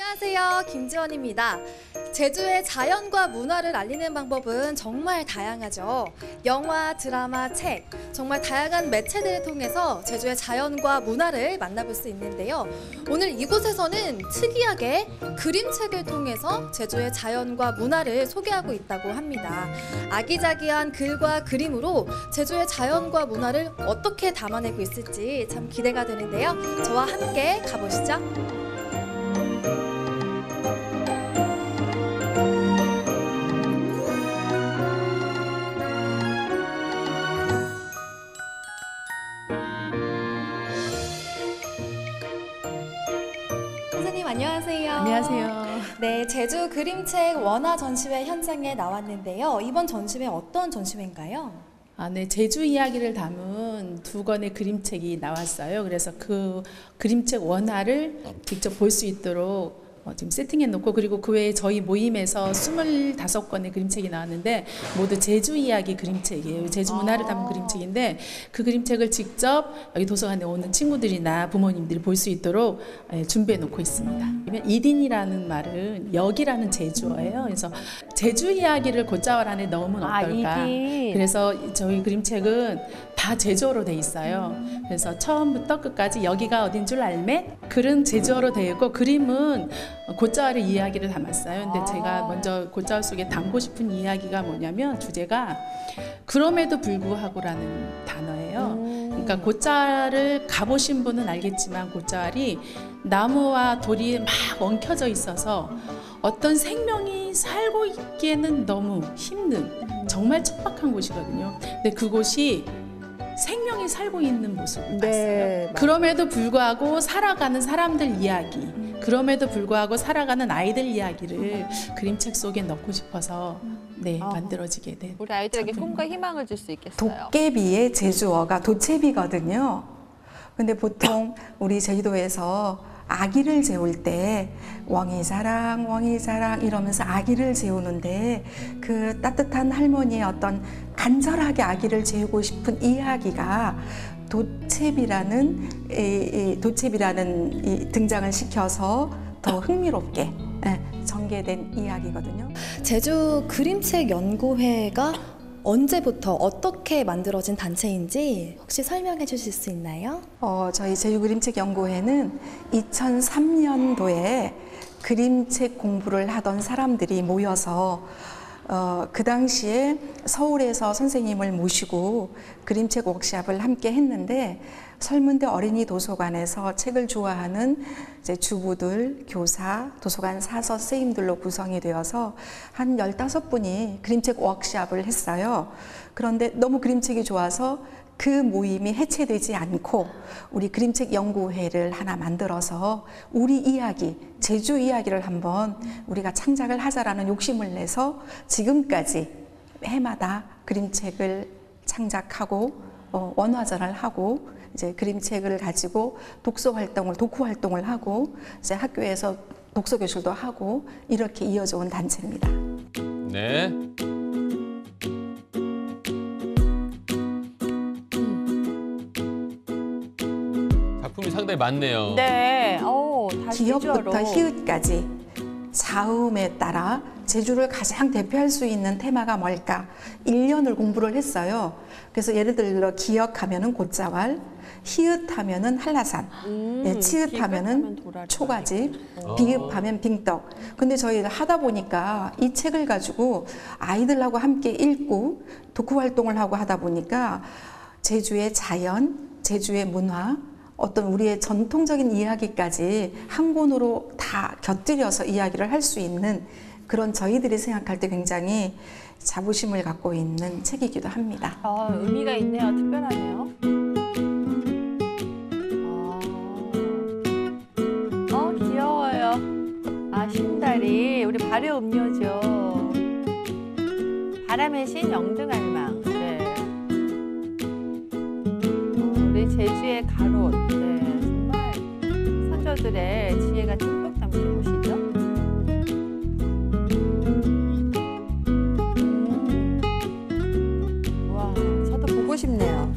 안녕하세요, 김지원입니다. 제주의 자연과 문화를 알리는 방법은 정말 다양하죠. 영화, 드라마, 책, 정말 다양한 매체들을 통해서 제주의 자연과 문화를 만나볼 수 있는데요. 오늘 이곳에서는 특이하게 그림책을 통해서 제주의 자연과 문화를 소개하고 있다고 합니다. 아기자기한 글과 그림으로 제주의 자연과 문화를 어떻게 담아내고 있을지 참 기대가 되는데요. 저와 함께 가보시죠. 선생님 안녕하세요. 안녕하세요. 네, 제주 그림책 원화 전시회 현장에 나왔는데요. 이번 전시회 어떤 전시회인가요? 네, 제주 이야기를 담은 2권의 그림책이 나왔어요. 그래서 그 그림책 원화를 직접 볼 수 있도록 지금 세팅해 놓고, 그리고 그 외에 저희 모임에서 25권의 그림책이 나왔는데 모두 제주 이야기 그림책이에요. 제주 문화를 담은 그림책인데 그 그림책을 직접 여기 도서관에 오는 친구들이나 부모님들이 볼 수 있도록 준비해 놓고 있습니다. 이딘이라는 말은 여기라는 제주어예요. 그래서 제주 이야기를 곧자왈 안에 넣으면 어떨까. 그래서 저희 그림책은 다 제주어로 돼 있어요. 그래서 처음부터 끝까지 여기가 어딘 줄 알매? 글은 제주어로 되어 있고 그림은 곧자왈의 이야기를 담았어요. 근데 제가 먼저 곧자왈 속에 담고 싶은 이야기가 뭐냐면 주제가 그럼에도 불구하고라는 단어예요. 그러니까 곧자왈을 가보신 분은 알겠지만 곧자왈이 나무와 돌이 막 엉켜져 있어서 어떤 생명이 살고 있기에는 너무 힘든 정말 척박한 곳이거든요. 근데 그곳이 생명이 살고 있는 모습을 봤어요. 그럼에도 불구하고 살아가는 사람들 이야기, 그럼에도 불구하고 살아가는 아이들 이야기를 그림책 속에 넣고 싶어서 만들어지게 된 우리 아이들에게 작품입니다. 꿈과 희망을 줄 수 있겠어요. 도깨비의 제주어가 도채비거든요. 근데 보통 우리 제주도에서 아기를 재울 때 왕이 자랑 이러면서 아기를 재우는데 그 따뜻한 할머니의 어떤 간절하게 아기를 재우고 싶은 이야기가 도채비라는 등장을 시켜서 더 흥미롭게 전개된 이야기거든요. 제주 그림책 연구회가 언제부터 어떻게 만들어진 단체인지 혹시 설명해 주실 수 있나요? 저희 제주그림책연구회는 2003년도에 그림책 공부를 하던 사람들이 모여서 그 당시에 서울에서 선생님을 모시고 그림책 워크숍을 함께 했는데 설문대 어린이 도서관에서 책을 좋아하는 이제 주부들, 교사, 도서관 사서 선생님들로 구성이 되어서 한 15분이 그림책 워크숍을 했어요. 그런데 너무 그림책이 좋아서 그 모임이 해체되지 않고 우리 그림책 연구회를 하나 만들어서 우리 이야기, 제주 이야기를 한번 우리가 창작을 하자라는 욕심을 내서 지금까지 해마다 그림책을 창작하고 원화전을 하고 이제 그림책을 가지고 독후 활동을 하고 이제 학교에서 독서 교실도 하고 이렇게 이어져 온 단체입니다. 네. 작품이 상당히 많네요. 네, 다 기역부터 제주어로. 히읗까지 자음에 따라 제주를 가장 대표할 수 있는 테마가 뭘까? 1년을 공부를 했어요. 그래서 예를 들어 기역하면은 곧자왈, 히읗하면은 한라산, 치읓하면은 초가집, 비읍하면 빙떡. 근데 저희가 하다 보니까 이 책을 가지고 아이들하고 함께 읽고 독후 활동을 하고 하다 보니까 제주의 자연, 제주의 문화, 어떤 우리의 전통적인 이야기까지 한 권으로 다 곁들여서 이야기를 할 수 있는 그런 저희들이 생각할 때 굉장히 자부심을 갖고 있는 책이기도 합니다. 의미가 있네요. 특별하네요. 귀여워요. 신다리. 우리 발효 음료죠. 바람의 신 영등알망. 네. 우리 제주의 가롯. 네. 정말 선조들의 지혜가 듬뿍 담긴 곳이죠. 와, 저도 보고 싶네요.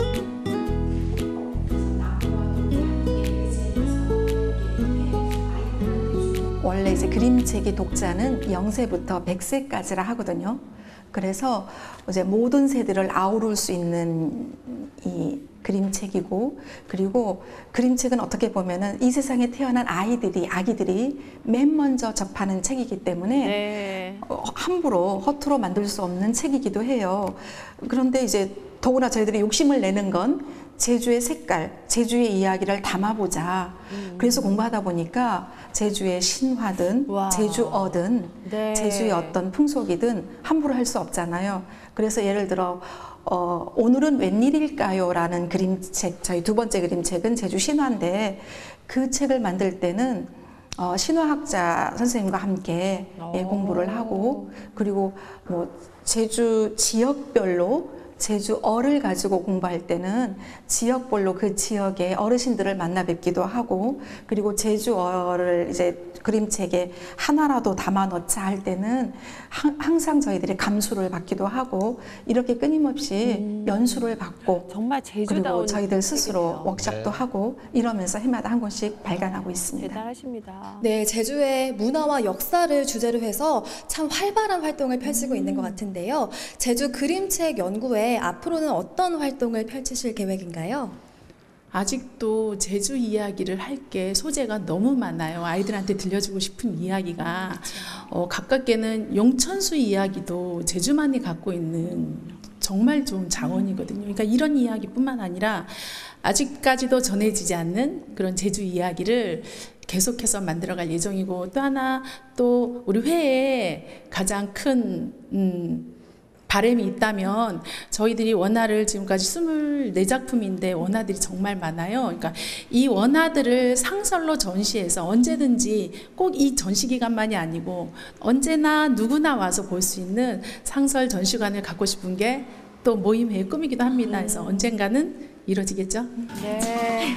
원래 이제 그림책의 독자는 0세부터 100세까지라 하거든요. 그래서 이제 모든 세대를 아우를 수 있는 이 그림책이고, 그리고 그림책은 어떻게 보면은 이 세상에 태어난 아기들이 맨 먼저 접하는 책이기 때문에 네. 함부로 허투루 만들 수 없는 책이기도 해요. 그런데 이제 더구나 저희들이 욕심을 내는 건 제주의 색깔, 제주의 이야기를 담아보자. 그래서 공부하다 보니까 제주의 신화든 와. 제주어든 네. 제주의 어떤 풍속이든 함부로 할 수 없잖아요. 그래서 예를 들어 오늘은 웬일일까요? 라는 그림책, 저희 두 번째 그림책은 제주 신화인데, 그 책을 만들 때는 신화학자 선생님과 함께 공부를 하고, 그리고 뭐 제주 지역별로 제주어를 가지고 공부할 때는 지역별로 그 지역의 어르신들을 만나 뵙기도 하고, 그리고 제주어를 이제 그림책에 하나라도 담아 넣자 할 때는 항상 저희들이 감수를 받기도 하고, 이렇게 끊임없이 연수를 받고, 정말 그리고 제주다운 저희들 스스로 책이네요. 워크숍도 네. 하고 이러면서 해마다 한 권씩 발간하고 있습니다. 대단하십니다. 네, 제주의 문화와 역사를 주제로 해서 참 활발한 활동을 펼치고 있는 것 같은데요. 제주 그림책 연구회 앞으로는 어떤 활동을 펼치실 계획인가요? 아직도 제주 이야기를 할 게 소재가 너무 많아요. 아이들한테 들려주고 싶은 이야기가 가깝게는 용천수 이야기도 제주만이 갖고 있는 정말 좋은 자원이거든요. 그러니까 이런 이야기뿐만 아니라 아직까지도 전해지지 않는 그런 제주 이야기를 계속해서 만들어갈 예정이고, 또 하나 또 우리 회에 가장 큰 바람이 있다면, 저희들이 원화를 지금까지 24작품인데 원화들이 정말 많아요. 그러니까 이 원화들을 상설로 전시해서 언제든지 꼭 이 전시 기간만이 아니고 언제나 누구나 와서 볼 수 있는 상설 전시관을 갖고 싶은 게 또 모임회의 꿈이기도 합니다. 그래서 언젠가는 이루어지겠죠? 네.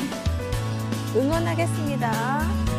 응원하겠습니다.